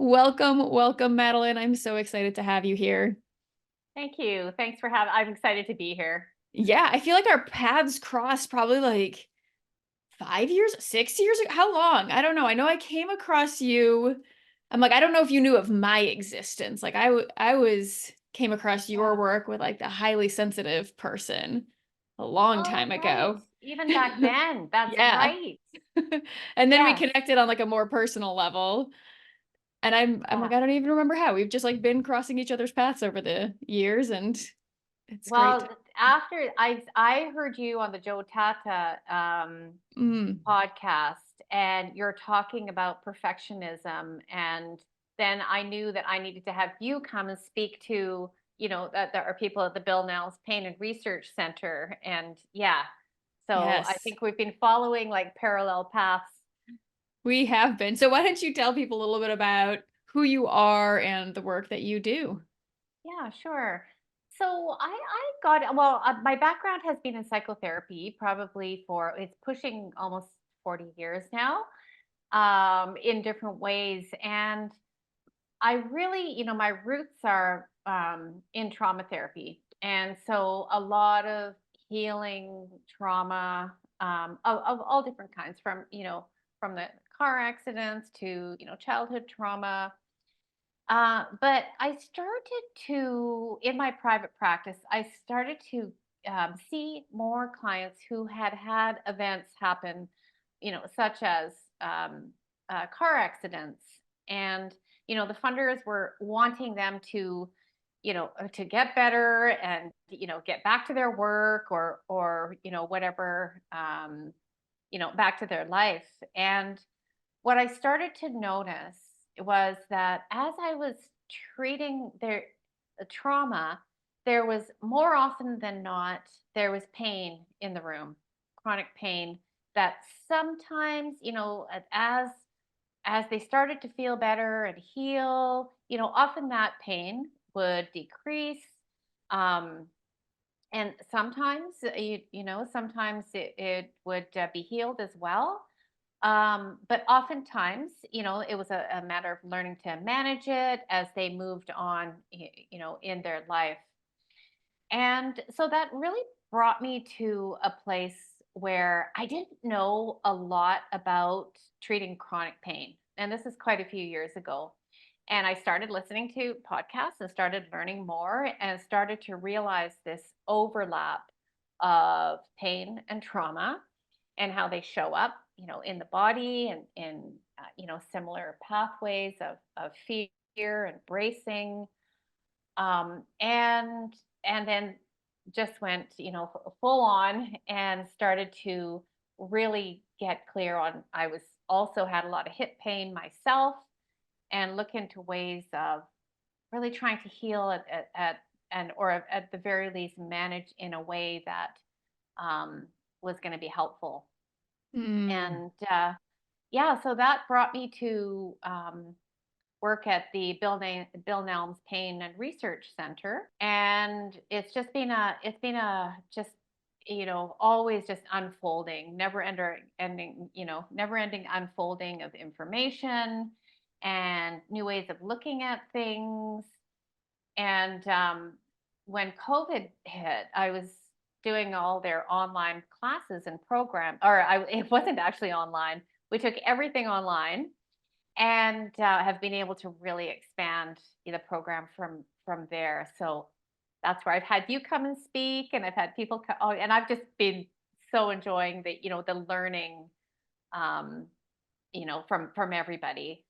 Welcome, Madeline. I'm so excited to have you here. Thank you. Thanks for having I'm excited to be here. Yeah, I feel like our paths crossed probably like 5 years, 6 years ago. How long? I don't know. I know I came across you. I'm like, I don't know if you knew of my existence. Like I came across your Yeah. work with like the highly sensitive person a long Oh, time right. ago. Even back then. That's Yeah. right. And then we Yes. connected on like a more personal level. And I'm Yeah. like, I don't even remember how. We've just like been crossing each other's paths over the years, and it's great. After I heard you on the Joe Tata Mm, podcast and you're talking about perfectionism, and then I knew that I needed to have you come and speak to, that there are people at the Bill Nell's Pain and Research Center. And yeah, so I yes, think we've been following like parallel paths. we have been. So why don't you tell people a little bit about who you are and the work that you do? Yeah, sure. So I got well. My background has been in psychotherapy, probably for it's pushing almost 40 years now, in different ways. And I really, my roots are in trauma therapy, and so a lot of healing trauma of all different kinds, from the car accidents to childhood trauma. But I started to, in my private practice, I started to see more clients who had had events happen, such as car accidents. And, the funders were wanting them to, to get better and, get back to their work or, whatever, back to their life. And what I started to notice was that as I was treating their trauma, there was more often than not, there was pain in the room, chronic pain that sometimes, as they started to feel better and heal, often that pain would decrease. Um, and sometimes, sometimes it would be healed as well. But oftentimes, it was a matter of learning to manage it as they moved on, in their life. And so that really brought me to a place where I didn't know a lot about treating chronic pain. And this is quite a few years ago. And I started listening to podcasts and started learning more and started to realize this overlap of pain and trauma and how they show up, in the body and in, similar pathways of fear and bracing, and then just went, full on and started to really get clear on. I was also had a lot of hip pain myself, and look into ways of really trying to heal at the very least manage in a way that was going to be helpful. Mm, And yeah, so that brought me to work at the Bill Nelms Pain and Research Center, and it's been a just always just unfolding, never ending unfolding of information and new ways of looking at things. And when COVID hit, I was doing all their online classes and program, it wasn't actually online. We took everything online and have been able to really expand the program from there. So that's where I've had you come and speak, and I've had people come. Oh, and I've just been so enjoying the learning, um, from everybody.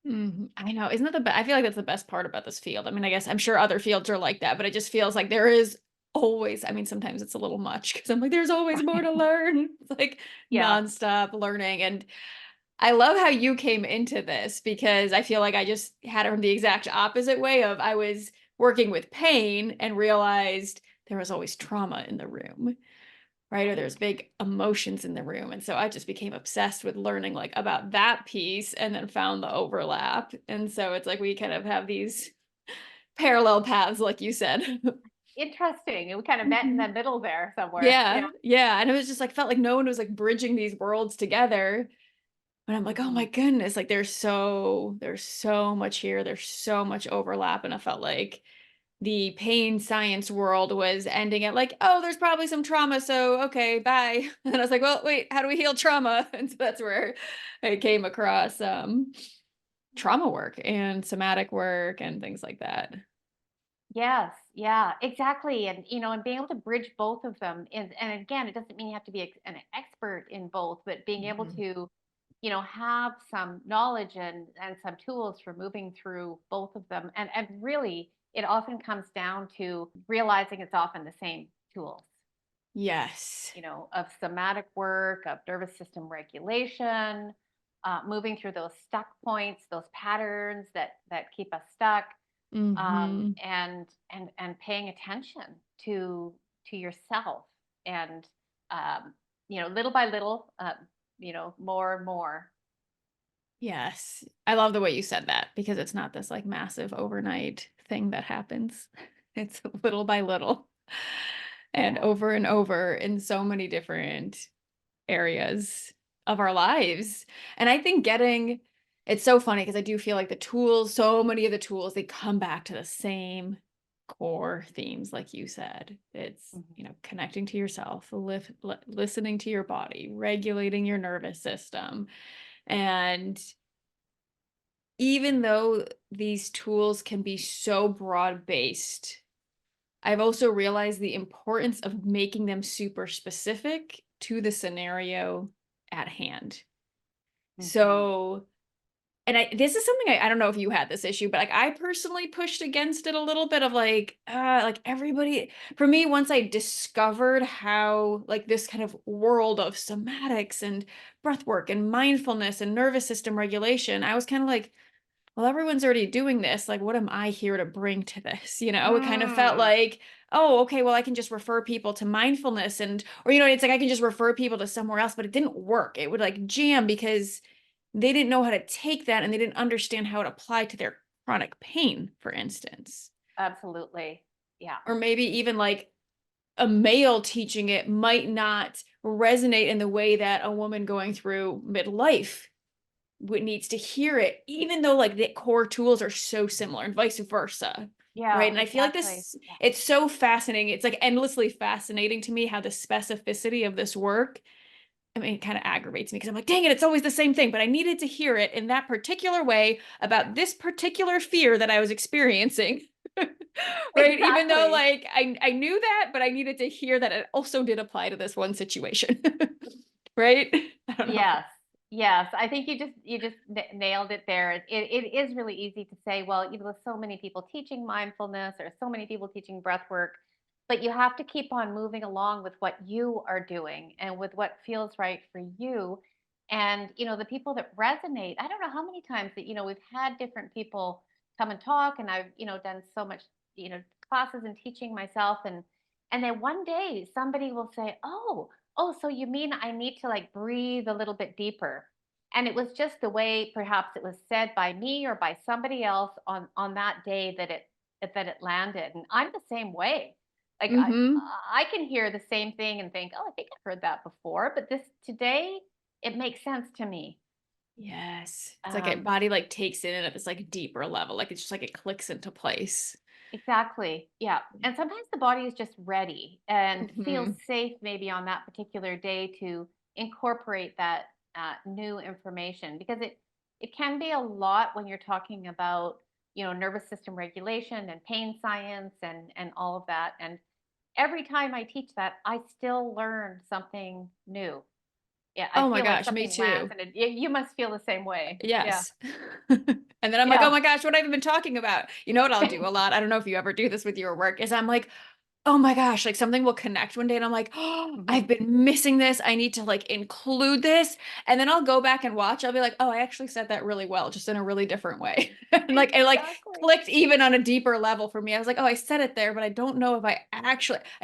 I know. Isn't that I feel like that's the best part about this field. I mean, I guess I'm sure other fields are like that, but it just feels like there is always, I mean, sometimes it's a little much because I'm like, there's always more to learn. It's like Yeah. nonstop learning. And I love how you came into this because I feel like I just had it from the exact opposite way of I was working with pain and realized there was always trauma in the room, right? Or there's Right. big emotions in the room. And so I just became obsessed with learning like about that piece and then found the overlap. And so it's like we kind of have these parallel paths, like you said. Interesting. And we kind of met in the Mhm. middle there somewhere. Yeah. Yeah. Yeah. And it was just like felt like no one was like bridging these worlds together. But I'm like, oh my Mhm. goodness, like there's so much here. There's so much overlap. And I felt like the pain science world was ending at like, oh, there's probably some trauma. So, okay, bye. And I was like, well, wait, how do we heal trauma? And so that's where I came across trauma work and somatic work and things like that. Yes, yeah, exactly. And and being able to bridge both of them and again, it doesn't mean you have to be an expert in both, but being able Mhm. to, have some knowledge and some tools for moving through both of them. And really it often comes down to realizing it's often the same tools, Yes. of somatic work, of nervous system regulation, moving through those stuck points, those patterns that keep us stuck, Hmm. and paying attention to to yourself, and little by little, more and more. Yes. I love the way you said that because it's not this like massive overnight thing that happens. It's little by little Yeah. and over in so many different areas of our lives. And I think it's so funny because I do feel like the tools, so many of the tools, they come back to the same core themes, like you said. It's, Mhm. connecting to yourself, listening to your body, regulating your nervous system. And even though these tools can be so broad based, I've also realized the importance of making them super specific to the scenario at hand. Mhm. So, and this is something I don't know if you had this issue, but like I personally pushed against it a little bit of like everybody for me, once I discovered how like this kind of world of somatics and breath work and mindfulness and nervous system regulation, I was kind of like, well, everyone's already doing this. Like, what am I here to bring to this? It kind of felt Mm, like, oh, okay, well, I can just refer people to mindfulness or, it's like I can just refer people to somewhere else, but it didn't work. It would like jam because they didn't know how to take that and they didn't understand how it applied to their chronic pain, for instance. absolutely. Yeah. Or maybe even like a male teaching it might not resonate in the way that a woman going through midlife needs to hear it, even though like the core tools are so similar and vice versa. Right. Yeah, And I feel like exactly. Yeah. it's so fascinating. It's like endlessly fascinating to me how the specificity of this work, I mean, it kind of aggravates me because I'm like, dang it, it's always the same thing. But I needed to hear it in that particular way about this particular fear that I was experiencing. Right. Even though Exactly. like I knew that, but I needed to hear that it also did apply to this one situation. Right. I don't know. Yes. Yes. I think you just nailed it there. It is really easy to say, well, there's so many people teaching mindfulness or so many people teaching breath work, but you have to keep on moving along with what you are doing and with what feels right for you. And the people that resonate, I don't know how many times that we've had different people come and talk, and I've done so much classes and teaching myself, and then one day somebody will say, oh, so you mean I need to like breathe a little bit deeper? And it was just the way perhaps it was said by me or by somebody else on that day that it landed. And I'm the same way. Like I Hmm. I can hear the same thing and think, "Oh, I think I've heard that before," but this today it makes sense to me. Yes. It's like a Um body like takes in it at this like deeper level. Like it's just like it clicks into place. Exactly. Yeah. And sometimes the body is just ready and feels Hmm. safe maybe on that particular day to incorporate that new information, because it can be a lot when you're talking about nervous system regulation and pain science and all of that. And every time I teach that, I still learn something new. Yeah, I Oh my feel like gosh, me something lands, too. and you must feel the same way. Yeah. Yes. And then I'm like, oh Yeah. my gosh, what have I been talking about? You know what I'll do a lot? I don't know if you ever do this with your work, is I'm like, oh my gosh, like something will connect one day and I'm like, oh, I've Mhm. been missing this. I need to like include this. And then I'll go back and watch. I'll be like, oh, I actually said that really well, just in a really different way. And like it like Exactly. clicked even on a deeper level for me. I was like, oh, I said it there, but I don't know if I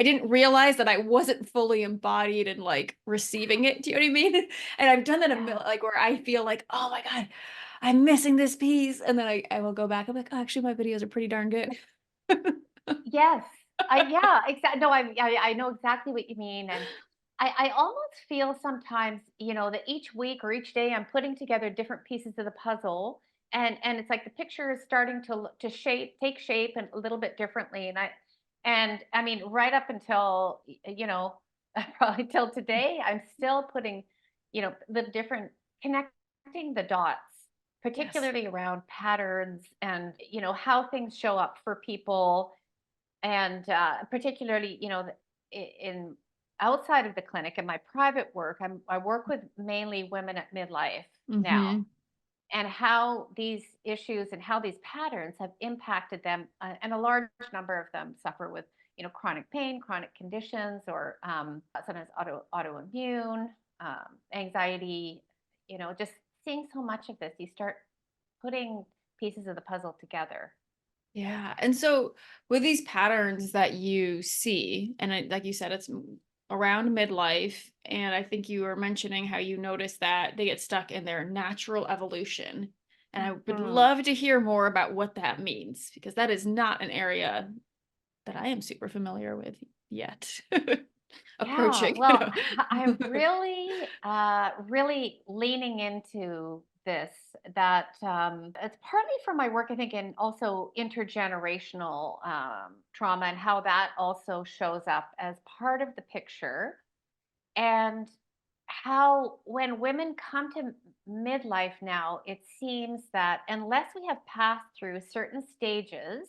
didn't realize that I wasn't fully embodied and like receiving it. Do you know what I mean? And I've done that Yeah. like where I feel like, oh my God, I'm missing this piece. And then I will go back. I'm like, oh, actually, my videos are pretty darn good. Yes. Yeah, exactly. No, I know exactly what you mean, I almost feel sometimes, that each week or each day I'm putting together different pieces of the puzzle, and it's like the picture is starting to take shape and a little bit differently. And I mean, right up until probably till today, I'm still putting, the different connecting the dots, Yes. particularly around patterns and how things show up for people, and particularly in outside of the clinic in my private work, I work with mainly women at midlife now, Mm-hmm. and how these issues and how these patterns have impacted them, and a large number of them suffer with chronic pain, chronic conditions, or sometimes autoimmune, anxiety. Just seeing so much of this, you start putting pieces of the puzzle together. Yeah. And so with these patterns that you see, and like you said, it's around midlife. And I think you were mentioning how you notice that they get stuck in their natural evolution. And I would Mhm. love to hear more about what that means, because that is not an area that I am super familiar with yet. Yeah, Approaching, well, I'm really leaning into this. That it's partly from my work, I think, in also intergenerational trauma, and how that also shows up as part of the picture, and how when women come to midlife now, it seems that unless we have passed through certain stages,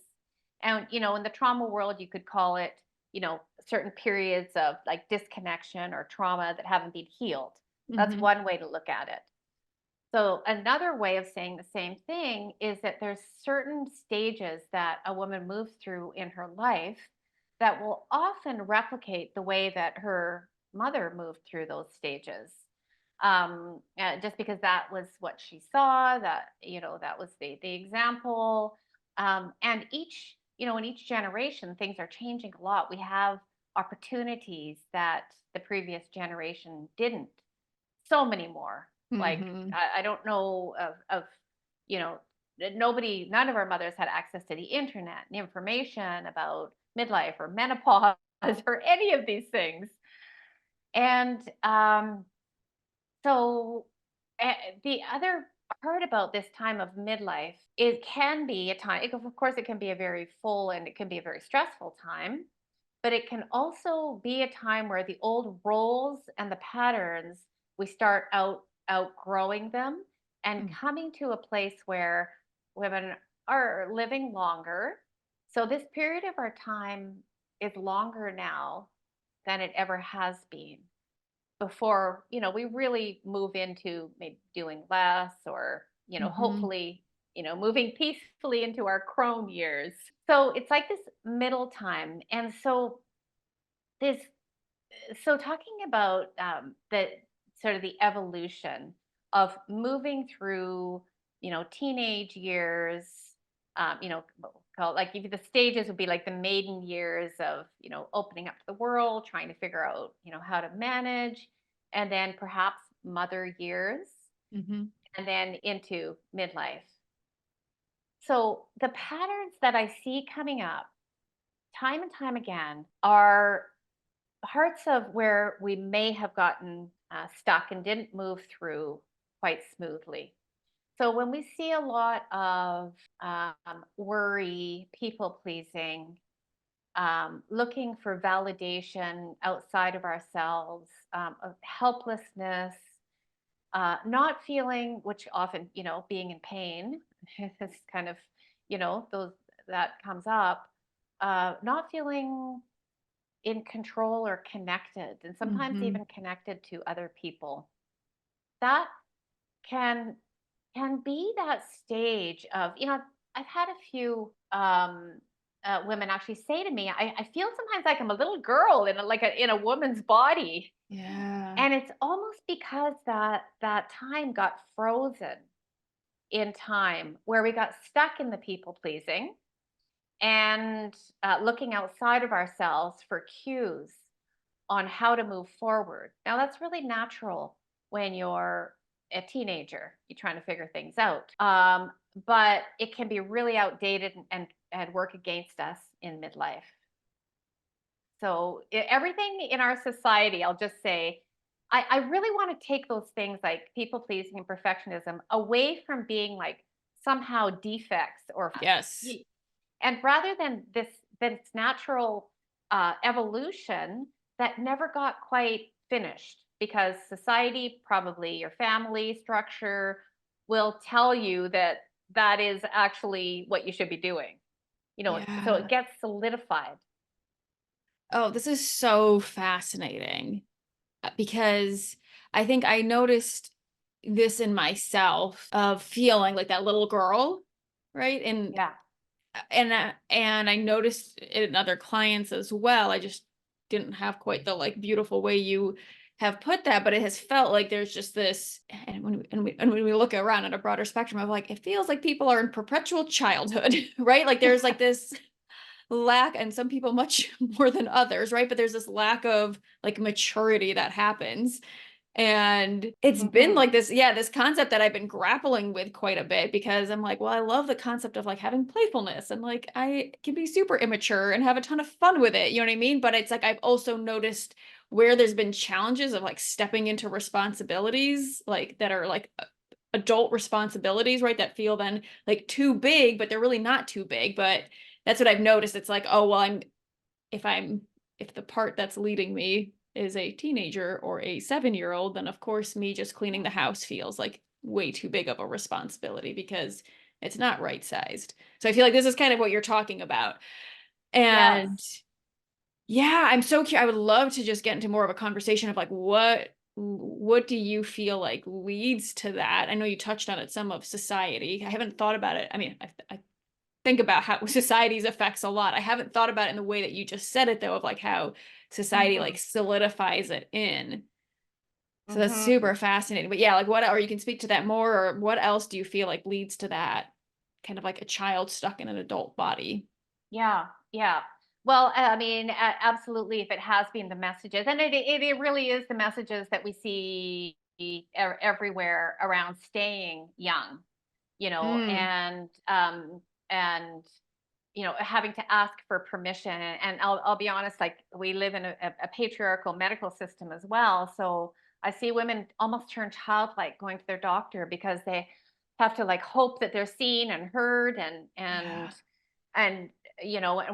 and in the trauma world, you could call it, certain periods of like disconnection or trauma that haven't been healed. That's hmm one way to look at it. So another way of saying the same thing is that there's certain stages that a woman moves through in her life that will often replicate the way that her mother moved through those stages. Just because that was what she saw, that was the example. And in each generation, things are changing a lot. We have opportunities that the previous generation didn't, so many more. Like, hmm I don't know of none of our mothers had access to the internet and information about midlife or menopause or any of these things. And so the other part about this time of midlife, it can be a time, of course, it can be a very full and it can be a very stressful time, but it can also be a time where the old roles and the patterns, we start outgrowing them and coming to a place where women are living longer. So this period of our time is longer now than it ever has been before, we really move into maybe doing less, or hmm hopefully, moving peacefully into our crone years. So it's like this middle time. And this so talking about the sort of the evolution of moving through, teenage years, like if the stages would be like the maiden years of, opening up to the world, trying to figure out, how to manage, and then perhaps mother years, hmm and then into midlife. So the patterns that I see coming up time and time again are parts of where we may have gotten stuck and didn't move through quite smoothly. So when we see a lot of worry, people pleasing, looking for validation outside of ourselves, of helplessness, not feeling, which often, being in pain is kind of, those that comes up, not feeling in control or connected, and sometimes hmm even connected to other people. That can be that stage of, I've had a few women actually say to me, I feel sometimes like I'm a little girl in a woman's body. Yeah. And it's almost because that time got frozen in time, where we got stuck in the people pleasing and looking outside of ourselves for cues on how to move forward. Now, that's really natural when you're a teenager, you're trying to figure things out. But it can be really outdated and work against us in midlife. So everything in our society, I'll just say, I really want to take those things like people pleasing and perfectionism away from being like somehow defects or Yes. and rather than this natural evolution that never got quite finished because society, probably your family structure, will tell you that that is actually what you should be doing. So it Yeah. gets solidified. Oh, this is so fascinating because I think I noticed this in myself of feeling like that little girl, right? Yeah. And I noticed it in other clients as well. I just didn't have quite the like beautiful way you have put that, but it has felt like there's just this, and when we look around at a broader spectrum of like, it feels like people are in perpetual childhood, right? Like there's like this lack, and some people much more than others, right? But there's this lack of like maturity that happens. And it's been Hmm. like this, yeah, this concept that I've been grappling with quite a bit because I'm like, well, I love the concept of like having playfulness and like I can be super immature and have a ton of fun with it. You know what I mean? But it's like I've also noticed where there's been challenges of like stepping into responsibilities like that are like adult responsibilities, right? That feel then like too big, but they're really not too big. But that's what I've noticed. It's like, oh, well, if I'm if the part that's leading me is a teenager or a 7-year-old, then of course me just cleaning the house feels like way too big of a responsibility because it's not right sized. So I feel like this is kind of what you're talking about. And Yes. yeah, I'm so curious. I would love to just get into more of a conversation of like what do you feel like leads to that? I know you touched on it some of society. I haven't thought about it. I mean, I think about how society's affects a lot. I haven't thought about it in the way that you just said it though, of like how society like Hmm. solidifies it in. So that's Hmm. super fascinating. But yeah, like what, or you can speak to that more, or what else do you feel like leads to that kind of like a child stuck in an adult body? Yeah. Yeah. Well, I mean, absolutely. If it has been the messages, and it really is the messages that we see everywhere around staying young, Mm, and having to ask for permission. And I'll be honest, like we live in a patriarchal medical system as well. So I see women almost turn childlike going to their doctor because they have to like hope that they're seen and heard yeah. and and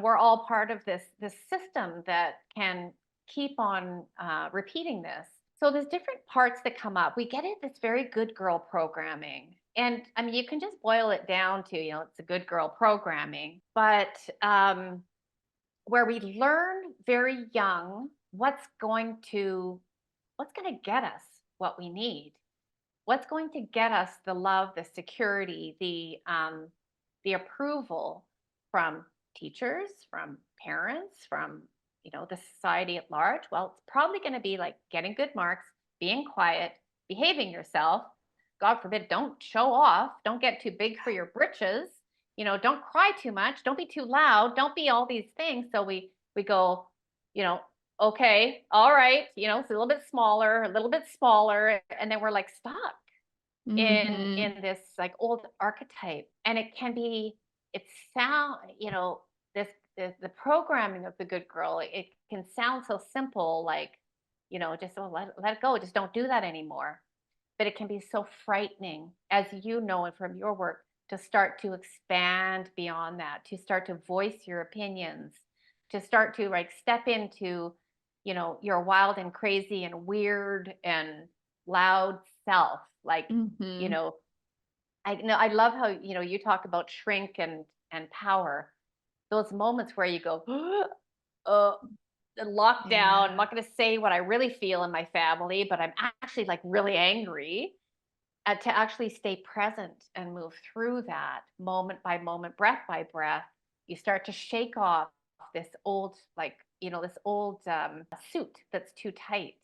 we're all part of this system that can keep on repeating this. So there's different parts that come up. We get it, this very good girl programming. And I mean, you can just boil it down to, it's a good girl programming, but where we learn very young what's going to get us what we need, what's going to get us the love, the security, the approval from teachers, from parents, from the society at large. Well, it's probably going to be like getting good marks, being quiet, behaving yourself. God forbid, don't show off, don't get too big for your britches. Don't cry too much, don't be too loud, don't be all these things. So we go, you know, okay, all right, it's a little bit smaller, a little bit smaller, and then we're like stuck Mm-hmm. in this like old archetype. And it can be, it sound this the programming of the good girl, it can sound so simple, like just, oh, let it go, just don't do that anymore. But it can be so frightening, as you know, and from your work, to start to expand beyond that, to start to voice your opinions, to start to like step into your wild and crazy and weird and loud self. Like, you Mm-hmm. know, I love how, you talk about shrink and power. Those moments where you go, uh, lockdown. I'm Yeah. not going to say what I really feel in my family, but I'm actually like really angry. To actually stay present and move through that moment by moment, breath by breath, you start to shake off this old, like, this old suit that's too tight.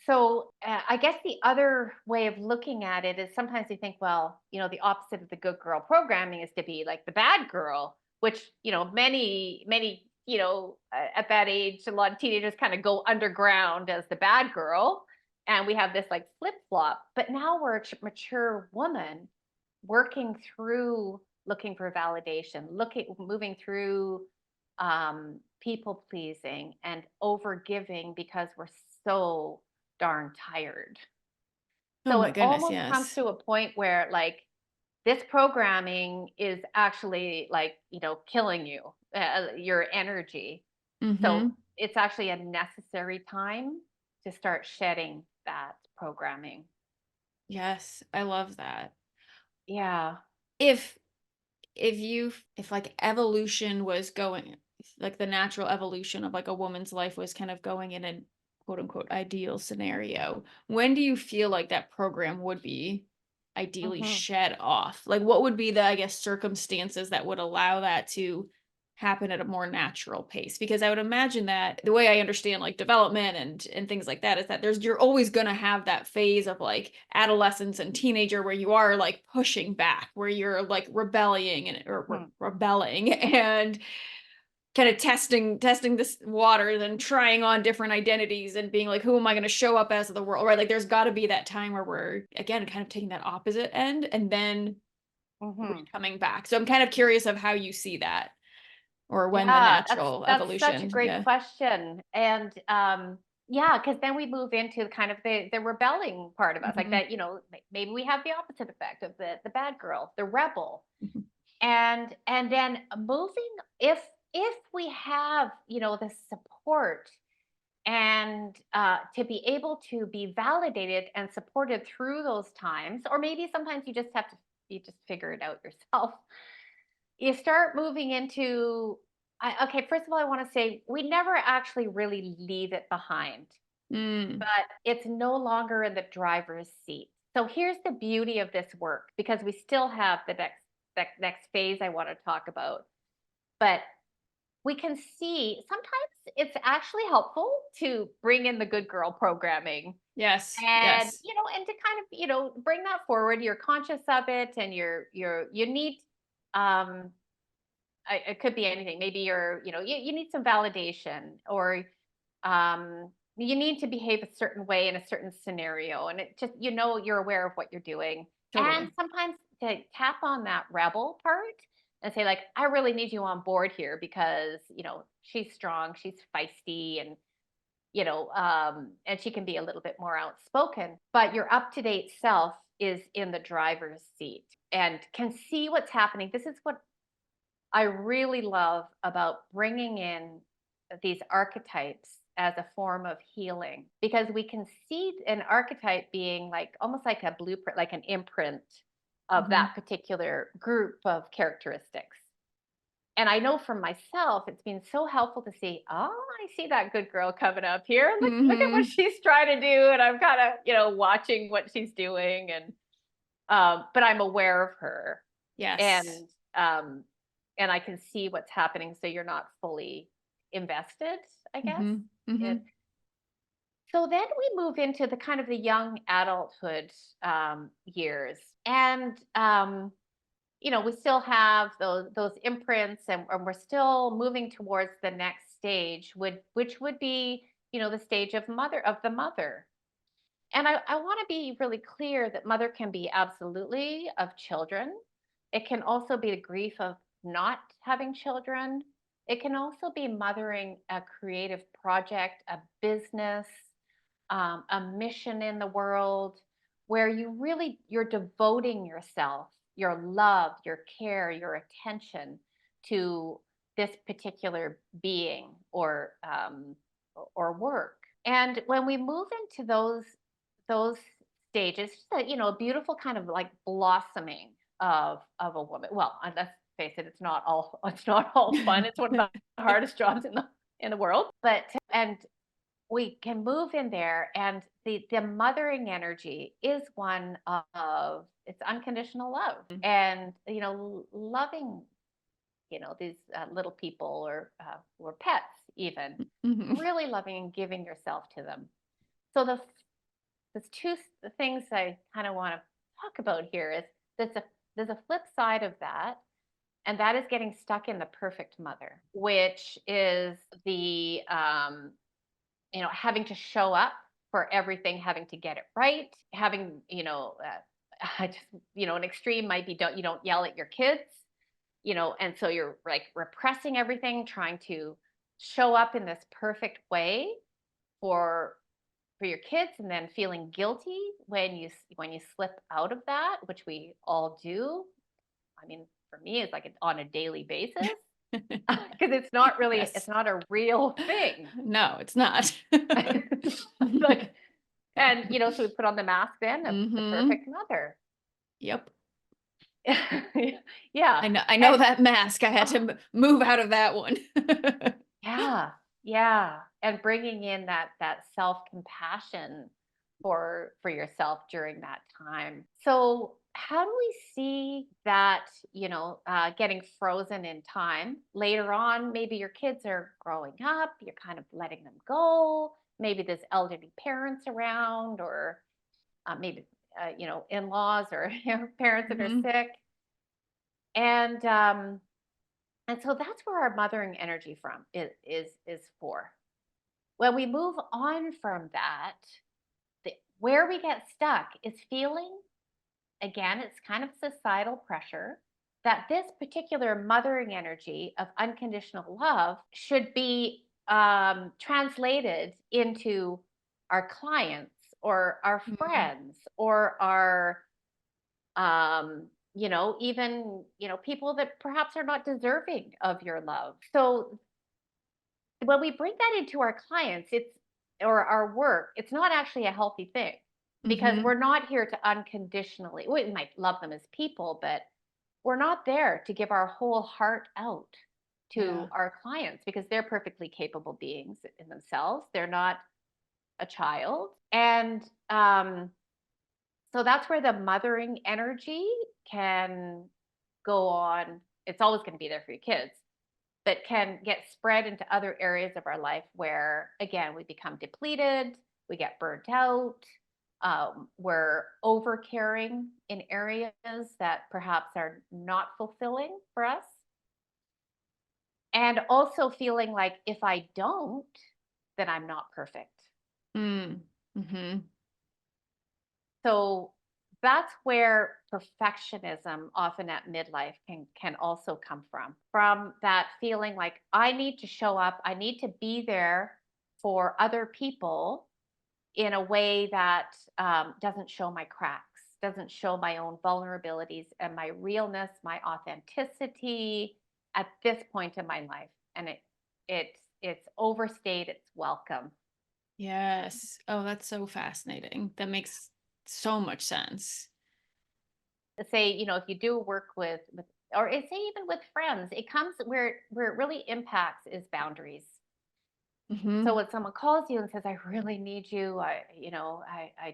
So I guess the other way of looking at it is sometimes you think, well, the opposite of the good girl programming is to be like the bad girl, which, many, at that age, a lot of teenagers kind of go underground as the bad girl. And we have this like flip flop. But now we're a mature woman working through looking for validation, moving through people pleasing and over giving because we're so darn tired. Oh So my it goodness, almost comes yes. to a point where like this programming is actually like, killing you, your energy. So Mm-hmm. it's actually a necessary time to start shedding that programming. Yes, I love that. Yeah. If if like evolution was going, like the natural evolution of like a woman's life was kind of going in a quote unquote ideal scenario, when do you feel like that program would be ideally Hmm. shed off? Like what would be the, I guess, circumstances that would allow that to happen at a more natural pace? Because I would imagine that the way I understand like development and things like that is that there's you're always going to have that phase of like adolescence and teenager where you are like pushing back, where you're like rebelling and or Hmm. rebelling and kind of testing this waters and trying on different identities and being like, who am I going to show up as in the world, right? Like there's got to be that time where we're again kind of taking that opposite end and then Hmm. coming back. So I'm kind of curious of how you see that, or when the Yeah, that's natural that's such a evolution. great Yeah. question. And yeah, because then we move into kind of the rebelling part of us, like Mhm, that, maybe we have the opposite effect of the bad girl, the rebel. mhm, And then moving, if we have, the support and to be able to be validated and supported through those times, or maybe sometimes you just figure it out yourself. You start moving into, okay, first of all, I want to say we never actually really leave it behind, mm, but it's no longer in the driver's seat. So here's the beauty of this work, because we still have the next phase I want to talk about. But we can see sometimes it's actually helpful to bring in the good girl programming, yes, and yes. and to kind of bring that forward. You're conscious of it, and you need, um it could be anything. Maybe you need some validation, or you need to behave a certain way in a certain scenario, and it just, you're aware of what you're doing. And Totally. sometimes to tap on that rebel part and say like, I really need you on board here, because she's strong, she's feisty, and she can be a little bit more outspoken, but your up to date self is in the driver's seat and can see what's happening. This is what I really love about bringing in these archetypes as a form of healing, because we can see an archetype being like almost like a blueprint, like an imprint of that Mhm, particular group of characteristics. And I know for myself, it's been so helpful to see, oh, I see that good girl coming up here. Look at what mhm. she's trying to do. And I'm kind of, watching what she's doing. And but I'm aware of her, Yes. and and I can see what's happening, so you're not fully invested, I guess. Mhm, And mhm, so then we move into the kind of the young adulthood years, and we still have those imprints, and we're still moving towards the next stage, which would be the stage of the mother. And I want to be really clear that mother can be absolutely of children. It can also be the grief of not having children. It can also be mothering a creative project, a business, a mission in the world, where you're devoting yourself, your love, your care, your attention to this particular being, or work. And when we move into those stages, just a beautiful kind of like blossoming of a woman. Well, and let's face it, it's not all fun. It's one of the hardest jobs in the world. But and we can move in there, and the mothering energy is one of it's unconditional love, and loving these little people, or pets even, mhm. really loving and giving yourself to them. So there's things I kind of want to talk about here. Is there's a flip side of that, and that is getting stuck in the perfect mother, which is the having to show up for everything, having to get it right, having, I just, an extreme might be, don't yell at your kids. and so you're like repressing everything, trying to show up in this perfect way for your kids, and then feeling guilty when you slip out of that, which we all do. I mean, for me, it's like on a daily basis because it's Yes. not a real thing. No, it's not. Like, and so we put on the mask then of the Hmm. perfect mother. Yep. Yeah. I know And that mask. I had to oh, move out of that one. yeah, yeah, and bringing in that self-compassion for yourself during that time. So, how do we see that, getting frozen in time later on? Maybe your kids are growing up, you're kind of letting them go. Maybe there's elderly parents around, or maybe in-laws or parents that are Hmm. sick, and so that's where our mothering energy from is for. When we move on from that, where we get stuck is feeling, again, it's kind of societal pressure, that this particular mothering energy of unconditional love should be translated into our clients or our Mm. friends or our, even, people that perhaps are not deserving of your love. So when we bring that into our clients, or our work, it's not actually a healthy thing, because Hmm. we're not here to unconditionally, we might love them as people, but we're not there to give our whole heart out Yeah. to our clients, because they're perfectly capable beings in themselves. They're not a child. And so that's where the mothering energy can go on. It's always going to be there for your kids, that can get spread into other areas of our life where, again, we become depleted, we get burnt out, we're over caring in areas that perhaps are not fulfilling for us. And also feeling like if I don't, then I'm not perfect. Mm. Hmm. So that's where perfectionism, often at midlife, can also come from that feeling like I need to show up, I need to be there for other people in a way that doesn't show my cracks, doesn't show my own vulnerabilities and my realness, my authenticity at this point in my life. And it's overstayed its welcome. Yes. Oh, that's so fascinating. That makes so much sense. Say, if you do work with, or say even with friends, it comes where it really impacts is boundaries. So Hmm. when someone calls you and says, I really need you, I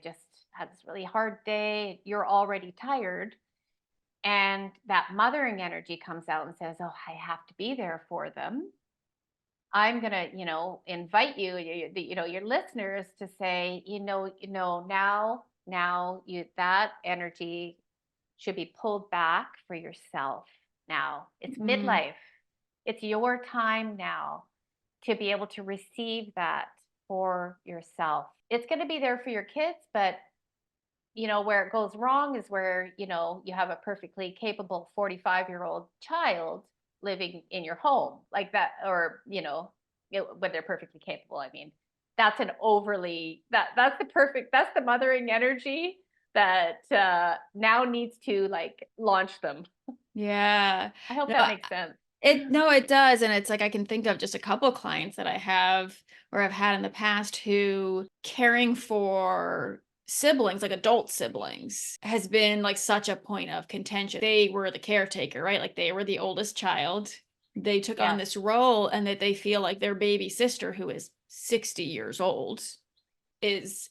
just had this really hard day, you're already tired. And that mothering energy comes out and says, oh, I have to be there for them. I'm gonna, invite your listeners to say, now that energy should be pulled back for yourself now. It's Mm. midlife. It's your time now to be able to receive that for yourself. It's going to be there for your kids, but where it goes wrong is where, you have a perfectly capable 45-year-old child living in your home like that, or, when they're perfectly capable. I mean, that's an overly, that's the mothering energy that now needs to like launch them. Yeah. I hope No, that makes sense. no, it does. And it's like I can think of just a couple clients that I have or I've had in the past who caring for siblings, like adult siblings, has been like such a point of contention. They were the caretaker, right? Like they were the oldest child. They took on Yes. this role and that they feel like their baby sister, who is 60 years old, is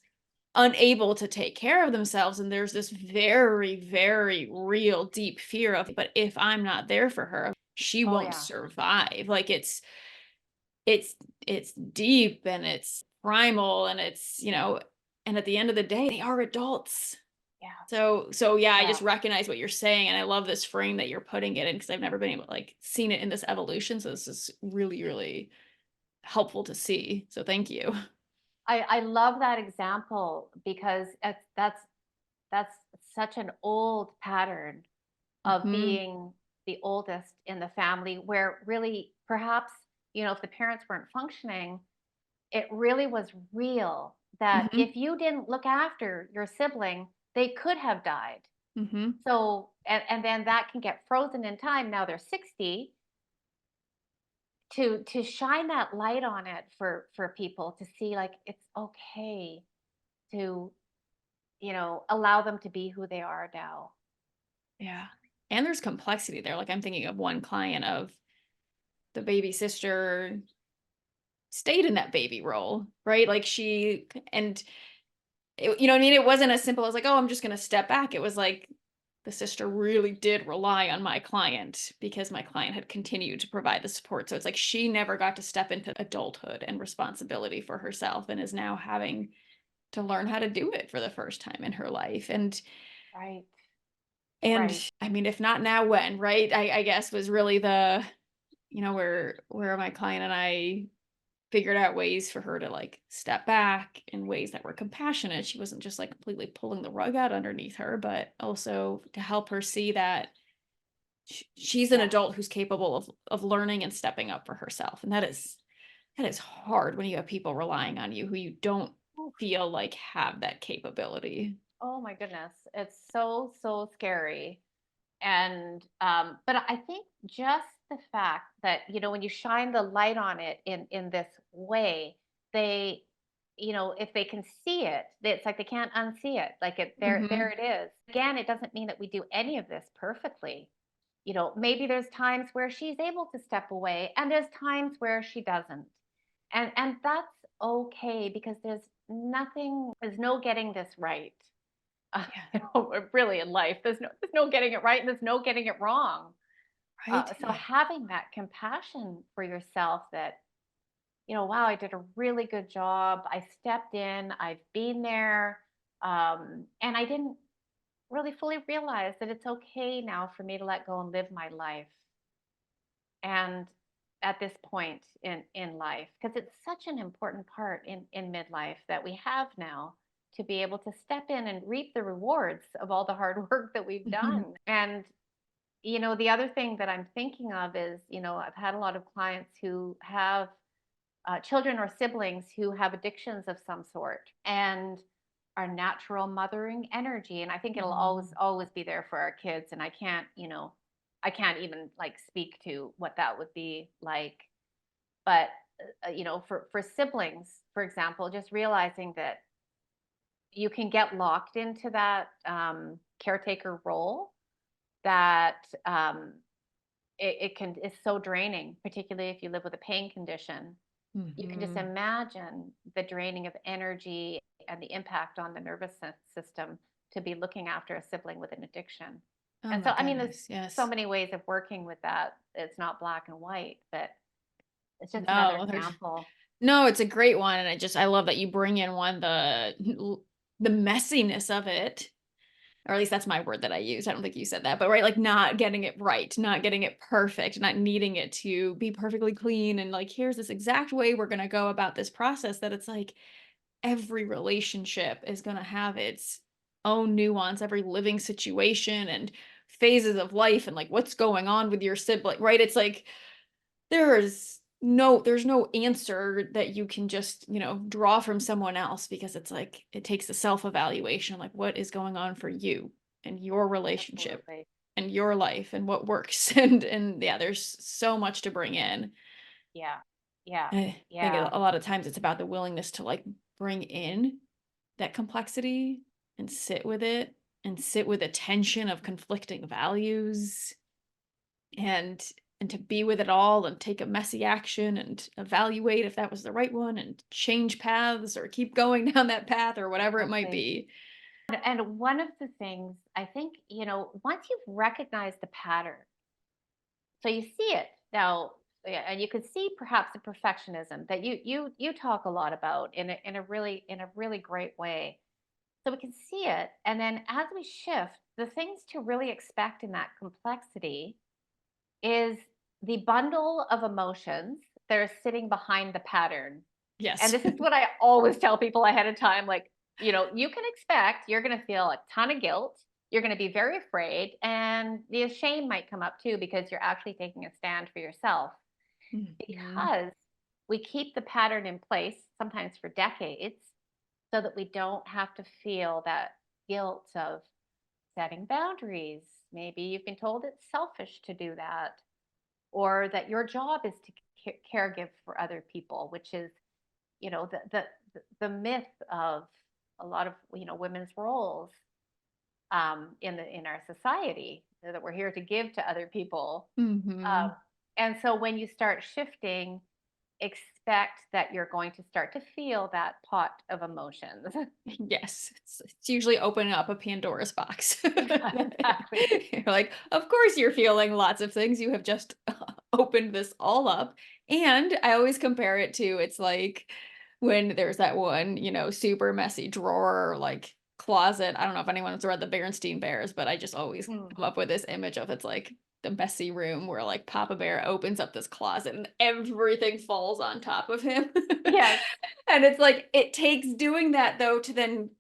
unable to take care of themselves, and there's this very, very real deep fear of, but if I'm not there for her, she Oh won't yeah. survive. Like it's it's deep and it's primal and it's, and at the end of the day they are adults. Yeah. So yeah, I Yeah. just recognize what you're saying and I love this frame that you're putting it in because I've never been able to like seen it in this evolution, so this is really, really helpful to see, so thank you. I love that example because that's such an old pattern of Hmm. being the oldest in the family, where really perhaps, if the parents weren't functioning, it really was real that Hmm. if you didn't look after your sibling, they could have died. Hmm. So, and then that can get frozen in time. Now they're 60, to shine that light on it for people to see, like, it's okay to, allow them to be who they are now. Yeah. And there's complexity there. Like I'm thinking of one client of the baby sister stayed in that baby role, right? Like and you know what I mean? It wasn't as simple as like, oh, I'm just going to step back. It was like the sister really did rely on my client because my client had continued to provide the support. So it's like she never got to step into adulthood and responsibility for herself and is now having to learn how to do it for the first time in her life. Right. And Right. I mean, if not now, when, right? I guess was really the, where my client and I figured out ways for her to like step back in ways that were compassionate. She wasn't just like completely pulling the rug out underneath her, but also to help her see that she's an Yeah. adult who's capable of learning and stepping up for herself. And that is hard when you have people relying on you who you don't Oof. feel like have that capability. Oh my goodness. It's so, so scary. And but I think just the fact that, when you shine the light on it in this way, they, if they can see it, it's like they can't unsee it. Like, there Hmm. it is. Again, it doesn't mean that we do any of this perfectly. Maybe there's times where she's able to step away and there's times where she doesn't. And that's okay, because there's no getting this right. Yeah. Really, in life, there's no getting it right and there's no getting it wrong. Right. So having that compassion for yourself, that, wow, I did a really good job. I stepped in, I've been there. And I didn't really fully realize that it's okay now for me to let go and live my life. And at this point in life, because it's such an important part in midlife that we have now, to be able to step in and reap the rewards of all the hard work that we've done. And the other thing that I'm thinking of is, I've had a lot of clients who have children or siblings who have addictions of some sort, and our natural mothering energy. And I think it'll always, Mm. always be there for our kids. And I can't even like speak to what that would be like. But, for siblings, for example, just realizing that you can get locked into that caretaker role, that it's so draining, particularly if you live with a pain condition. You can just Hmm. imagine the draining of energy and the impact on the nervous system, to be looking after a sibling with an addiction. Oh And my so, I mean, there's goodness. so Yes. many ways of working with that. It's not black and white, but it's just another No, there's example. no, it's a great one, and I love that you bring in the messiness of it, or at least that's my word that I use. I don't think you said that, but right, like not getting it right, not getting it perfect, not needing it to be perfectly clean, and like here's this exact way we're gonna go about this process. That it's like every relationship is gonna have its own nuance, every living situation and phases of life, and like what's going on with your sibling, right? It's like there's no answer that you can just, draw from someone else, because it's like it takes a self-evaluation, like what is going on for you and your relationship Absolutely. and your life and what works. And yeah, there's so much to bring in. Yeah. Yeah. I think Yeah. a lot of times it's about the willingness to like bring in that complexity and sit with it and sit with the tension of conflicting values, and to be with it all and take a messy action and evaluate if that was the right one and change paths or keep going down that path or whatever it might Exactly. be. And one of the things I think, once you've recognized the pattern, so you see it now, yeah, and you can see perhaps the perfectionism that you talk a lot about in a really great way. So we can see it, and then as we shift, the things to really expect in that complexity is the bundle of emotions that are sitting behind the pattern. And Yes. this is what I always tell people ahead of time, like, you can expect you're going to feel a ton of guilt. you're going to be very afraid, and the shame might come up too because you're actually taking a stand for yourself, Mhm. because we keep the pattern in place sometimes for decades so that we don't have to feel that guilt of setting boundaries. Maybe you've been told it's selfish to do that, or that your job is to caregive for other people, which is, the myth of a lot of, women's roles, in our society, that we're here to give to other people. Um, Mhm. and so when you start shifting, expect that you're going to start to feel that pot of emotions. Yes, it's usually opening up a Pandora's box. Yeah, exactly. You're like, "Of course you're feeling lots of things, you have just opened this all up." And I always compare it to it's like when there's that one, super messy drawer or, like, closet. I don't know if anyone's read the Berenstain Bears, but I just always Mm. come up with this image of it's like the messy room where, like, Papa Bear opens up this closet and everything falls on top of him. Yes. And it's like, it takes doing that though to then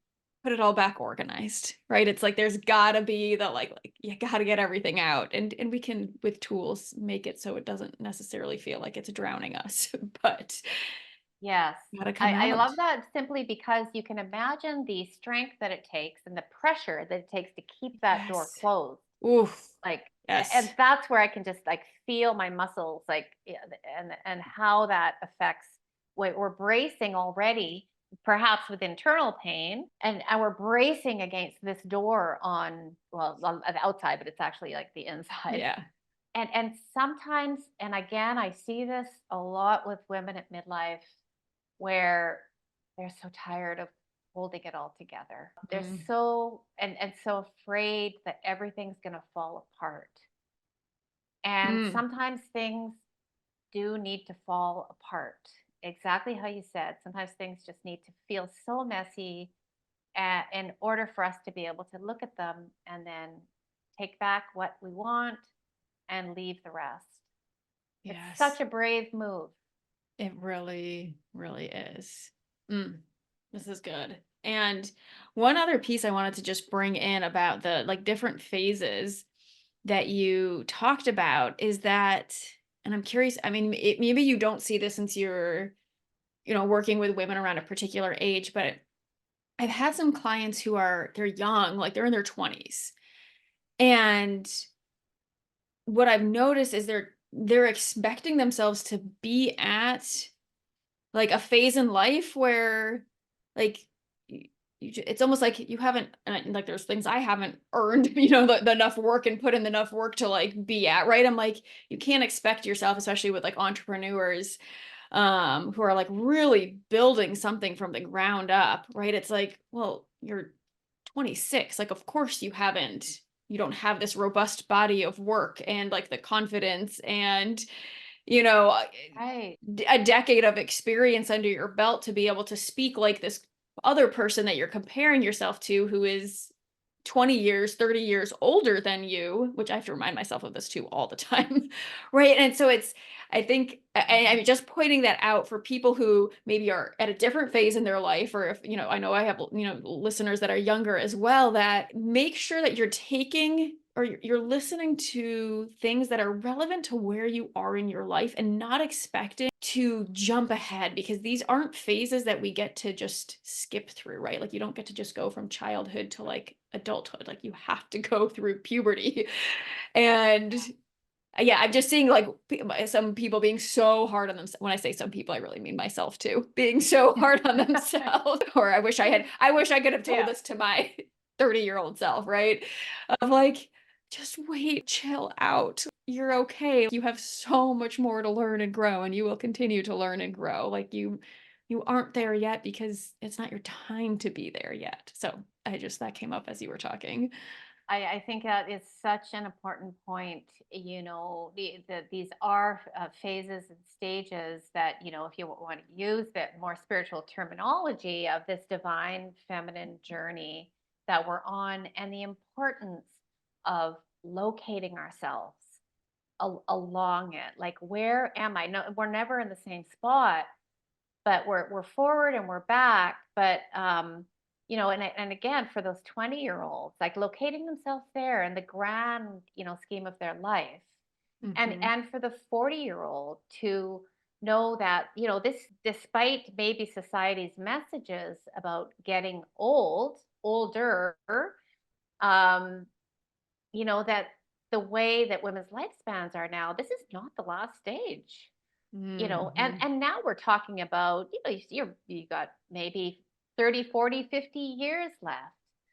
put it all back organized, right? It's like there's gotta be the like you gotta get everything out and we can with tools make it so it doesn't necessarily feel like it's drowning us, but Yes. gotta come I out. love that, simply because you can imagine the strength that it takes and the pressure that it takes to keep that door Yes. closed. Oof. Like, Yes. and that's where I can just like feel my muscles, like, yeah, and how that affects what we're bracing already, perhaps with internal pain, and we're bracing against this door on, well, on the outside, but it's actually like the inside. Yeah. And sometimes, and again, I see this a lot with women at midlife, where they're so tired of holding it all together. They're Mm. so, and so afraid that everything's going to fall apart. And Mm. sometimes things do need to fall apart. Exactly how you said. Sometimes things just need to feel so messy, in order for us to be able to look at them and then take back what we want and leave the rest. It's such Yes. a brave move. It really, really is. Mm. This is good. And one other piece I wanted to just bring in about the like different phases that you talked about is that, and I'm curious, I mean, maybe you don't see this since you're, working with women around a particular age, but I've had some clients who they're young, like they're in their 20s. And what I've noticed is they're expecting themselves to be at like a phase in life where like it's almost like you haven't like there's things I haven't earned, the enough work and put in enough work to like be at, right? I'm like, you can't expect yourself, especially with like entrepreneurs who are like really building something from the ground up, right? It's like, well, you're 26, like of course you don't have this robust body of work and like the confidence and you know uh, Right. a decade of experience under your belt to be able to speak like this other person that you're comparing yourself to who is 20 years, 30 years older than you, which I have to remind myself of this too all the time. Right. And so I think, I'm just pointing that out for people who maybe are at a different phase in their life, or if, I know I have, listeners that are younger as well, that make sure that you're taking or you're listening to things that are relevant to where you are in your life and not expecting to jump ahead because these aren't phases that we get to just skip through, right? Like you don't get to just go from childhood to like adulthood. Like you have to go through puberty. And yeah, I'm just seeing like some people being so hard on themselves. When I say some people, I really mean myself too, being so hard on themselves. Or I wish I could have told Yeah. this to my 30-year-old self, right? Of like, just wait, chill out. You're okay. You have so much more to learn and grow, and you will continue to learn and grow. Like you aren't there yet because it's not your time to be there yet. So that came up as you were talking. I think that is such an important point. These are phases and stages that, if you want to use the more spiritual terminology of this divine feminine journey that we're on, and the importance of locating ourselves along it. Like, where am I? No, we're never in the same spot, but we're forward and we're back. But and again, for those 20-year-olds, like locating themselves there in the grand, scheme of their life. Mm-hmm. And for the 40-year-old to know that, this, despite maybe society's messages about getting older, um, that the way that women's lifespans are now, this is not the last stage. And Mm-hmm. now we're talking about, you got maybe 30, 40, 50 years left.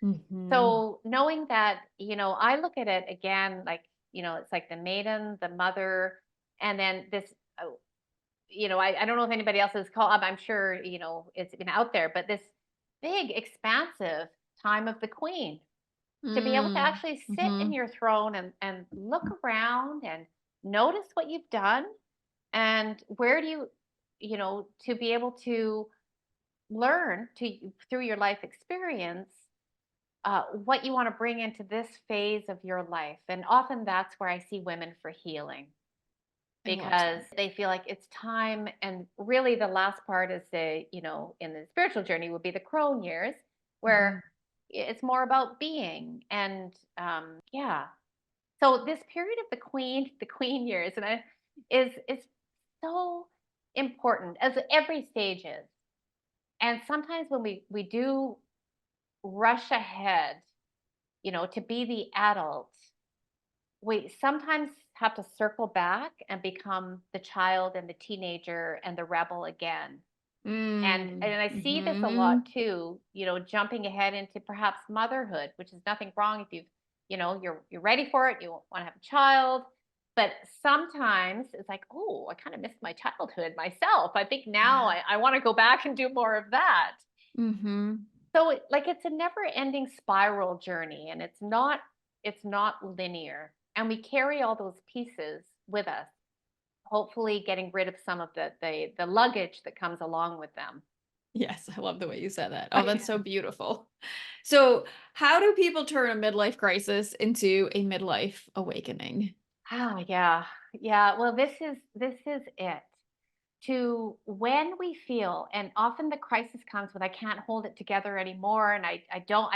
Mm-hmm. So knowing that, I look at it again, like, it's like the maiden, the mother, and then this, I don't know if anybody else has called, I'm sure, it's been out there, but this big, expansive time of the queen, to be able to actually sit in Mm-hmm. your throne and look around and notice what you've done and where do you, to be able to learn through your life experience, what you want to bring into this phase of your life. And often that's where I see women for healing, I love because that. they feel like it's time. And really, the last part is in the spiritual journey would be the crone years, Mm-hmm. where it's more about being. And yeah. So this period of the queen years, is so important as every stage is. And sometimes when we do rush ahead, to be the adult, we sometimes have to circle back and become the child and the teenager and the rebel again. And I see this a Mm-hmm. lot too, jumping ahead into perhaps motherhood, which is nothing wrong if you're ready for it, you want to have a child. But sometimes it's like, oh, I kind of missed my childhood myself. I think now Yeah. I want to go back and do more of that. Mm-hmm. So like it's a never ending spiral journey, and it's not linear. And we carry all those pieces with us, hopefully getting rid of some of the luggage that comes along with them. Yes, I love the way you said that. Oh, that's so beautiful. So, how do people turn a midlife crisis into a midlife awakening? Oh, yeah. Yeah. Well, this is it. To when we feel, and often the crisis comes when I can't hold it together anymore, and I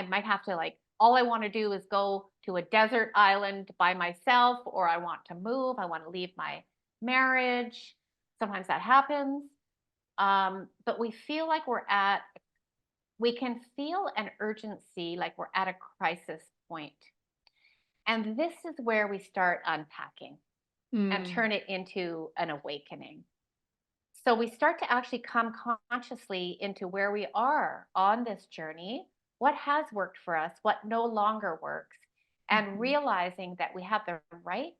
might have to, like, all I want to do is go to a desert island by myself, or I want to move, I want to leave my marriage. Sometimes that happens. But we can feel an urgency, like we're at a crisis point. And this is where we start unpacking and Mm, turn it into an awakening. So we start to actually come consciously into where we are on this journey, what has worked for us, what no longer works, and mhm. realizing that we have the right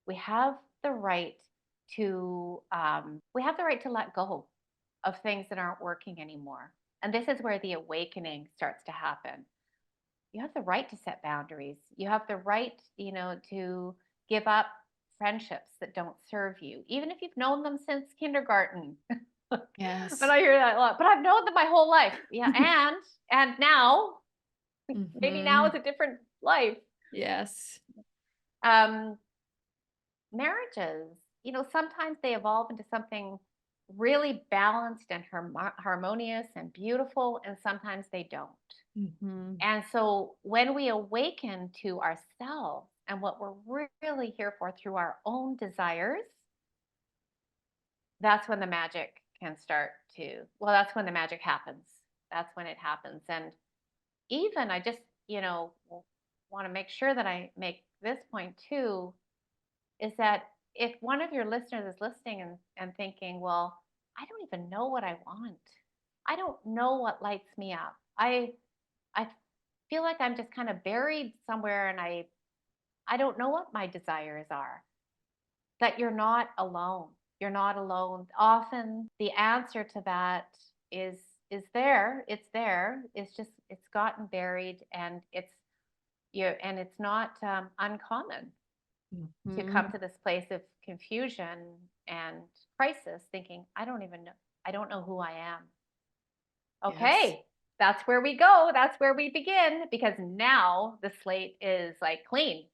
we have the right to let go of things that aren't working anymore. And this is where the awakening starts to happen. You have the right to set boundaries. You have the right, to give up friendships that don't serve you, even if you've known them since kindergarten. But Yes. I hear that a lot. But I've known them my whole life. Yeah, and now maybe now is Hmm. a different life. Yes. Um, Marriages, sometimes they evolve into something really balanced and harmonious and beautiful, and sometimes they don't. Hmm. And so when we awaken to ourselves and what we're really here for through our own desires, that's when the magic can start well, that's when the magic happens. That's when it happens. And even I just, want to make sure that I make this point too, is that if one of your listeners is listening and thinking, well, I don't even know what I want. I don't know what lights me up. I feel like I'm just kind of buried somewhere, and I don't know what my desires are. That you're not alone. You're not alone. Often the answer to that is is there. It's there. It's just it's gotten buried, and it's not uncommon to come Hmm. to this place of confusion and crisis, thinking, I don't even know. I don't know who I am. Yes. Okay, that's where we go. That's where we begin, because now the slate is like clean.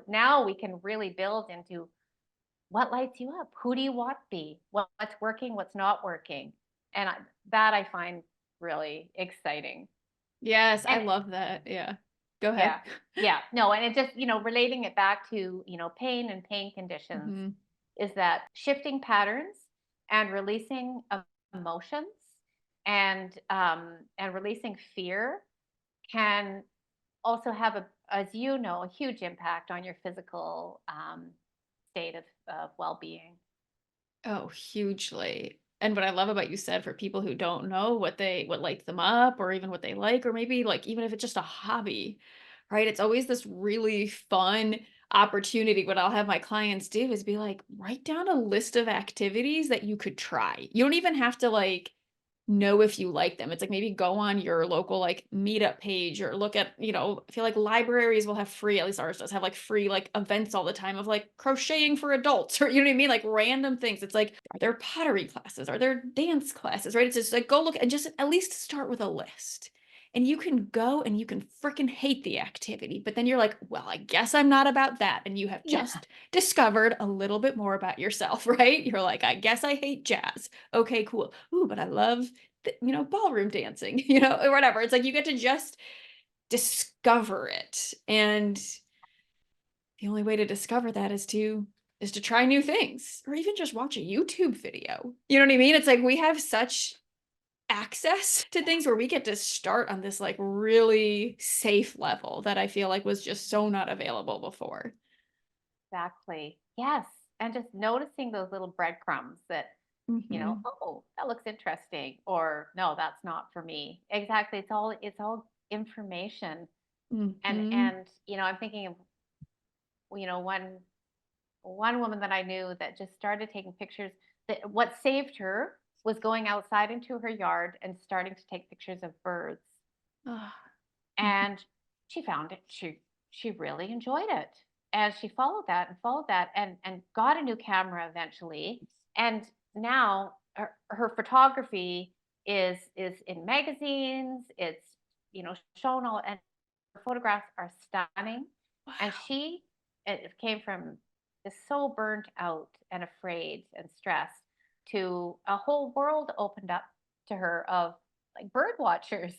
Now we can really build into what lights you up. Who do you want to be? What's working? What's not working? And that I find really exciting. Yes, I And love that. Yeah. Go ahead. yeah, yeah, no, and it just, relating it back to, pain and pain conditions Mhm. is that shifting patterns and releasing emotions and releasing fear can also have as a huge impact on your physical state of well-being. Oh, hugely. And what I love about you said for people who don't know what lights them up or even what they like, or maybe like even if it's just a hobby, right? It's always this really fun opportunity. What I'll have my clients do is be like, write down a list of activities that you could try. You don't even have to like know if you like them. It's like maybe go on your local like meetup page or look at, I feel like libraries will have free, at least ours does have like free like events all the time of like crocheting for adults or you know what I mean? Like random things. It's like, are there pottery classes? Are there dance classes? Right? It's just like go look and just at least start with a list. And you can go and you can freaking hate the activity, but then you're like, well, I guess I'm not about that. And you have Yeah. just discovered a little bit more about yourself, right? You're like, I guess I hate jazz. Okay, cool. Ooh, but I love ballroom dancing, or whatever. It's like you get to just discover it. And the only way to discover that is to try new things or even just watch a YouTube video. You know what I mean? It's like we have such access to things where we get to start on this like really safe level that I feel like was just so not available before. Exactly. Yes. And just noticing those little breadcrumbs that, Mhm. oh, that looks interesting, or no, that's not for me. Exactly. It's all information. Mhm. And I'm thinking of, one woman that I knew that just started taking pictures. That what saved her was going outside into her yard and starting to take pictures of birds. Ah. Mhm. And she found it. She really enjoyed it. And she followed that and followed that and got a new camera eventually. And now her photography is in magazines. It's shown all, and her photographs are stunning. And Wow. it came from just so burnt out and afraid and stressed to a whole world opened up to her of like bird watchers.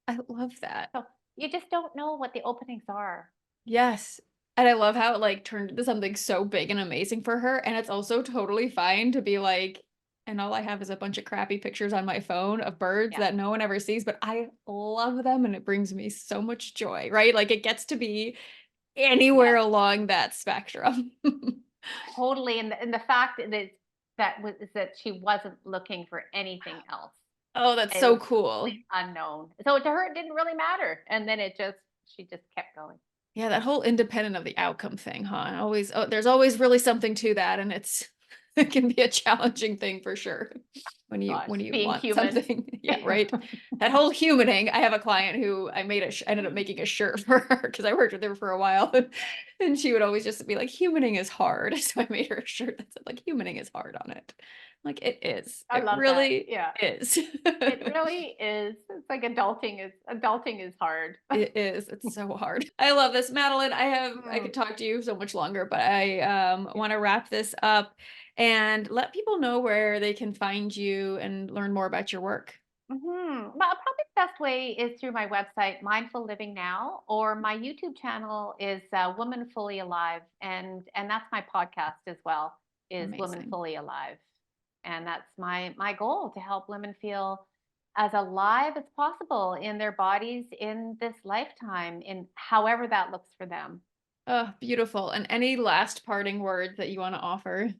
I love that. So you just don't know what the openings are. Yes. And I love how it like turned into something so big and amazing for her. And it's also totally fine to be like, and all I have is a bunch of crappy pictures on my phone of birds Yeah. that no one ever sees, but I love them and it brings me so much joy, right? Like it gets to be anywhere Yes. along that spectrum. Totally. And the fact that she wasn't looking for anything else. Oh, that's It so was cool. complete unknown. So to her, it didn't really matter. And then she just kept going. Yeah, that whole independent of the outcome thing, huh? There's always really something to that, and it can be a challenging thing for sure when you Gosh, when you being want human. something. Yeah, right. That whole humaning. I have a client who ended up making a shirt for her because I worked with her for a while, and she would always just be like, "Humaning is hard," so I made her a shirt that said like, "Humaning is hard" on it. Like it is. I It love that. really Yeah. is. It really is. It's like adulting is hard. It is. It's so hard. I love this, Madeline. I Mm, could talk to you so much longer, but I yeah. want to wrap this up and let people know where they can find you and learn more about your work. Well, probably the best way is through my website, Mindful Living Now, or my YouTube channel is Woman Fully Alive, and that's my podcast as well. Is Woman Amazing. Fully Alive, and that's my goal to help women feel as alive as possible in their bodies in this lifetime, in however that looks for them. Oh, beautiful. And any last parting words that you want to offer?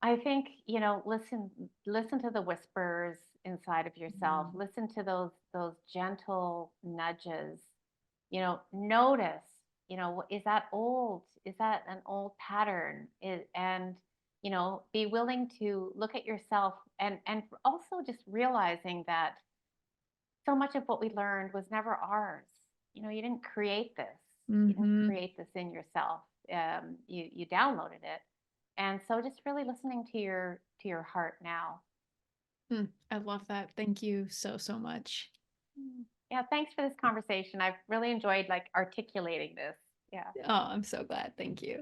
I think, listen to the whispers inside of yourself. Mhm. Listen to those gentle nudges. Notice, is that old? Is that an old pattern? And be willing to look at yourself and also just realizing that so much of what we learned was never ours. You didn't create this. You didn't Mhm. create this in yourself. You downloaded it, and so just really listening to your heart now. I love that. Thank you so, so much. Yeah, thanks for this conversation. I've really enjoyed like articulating this. Yeah. Oh, I'm so glad. Thank you.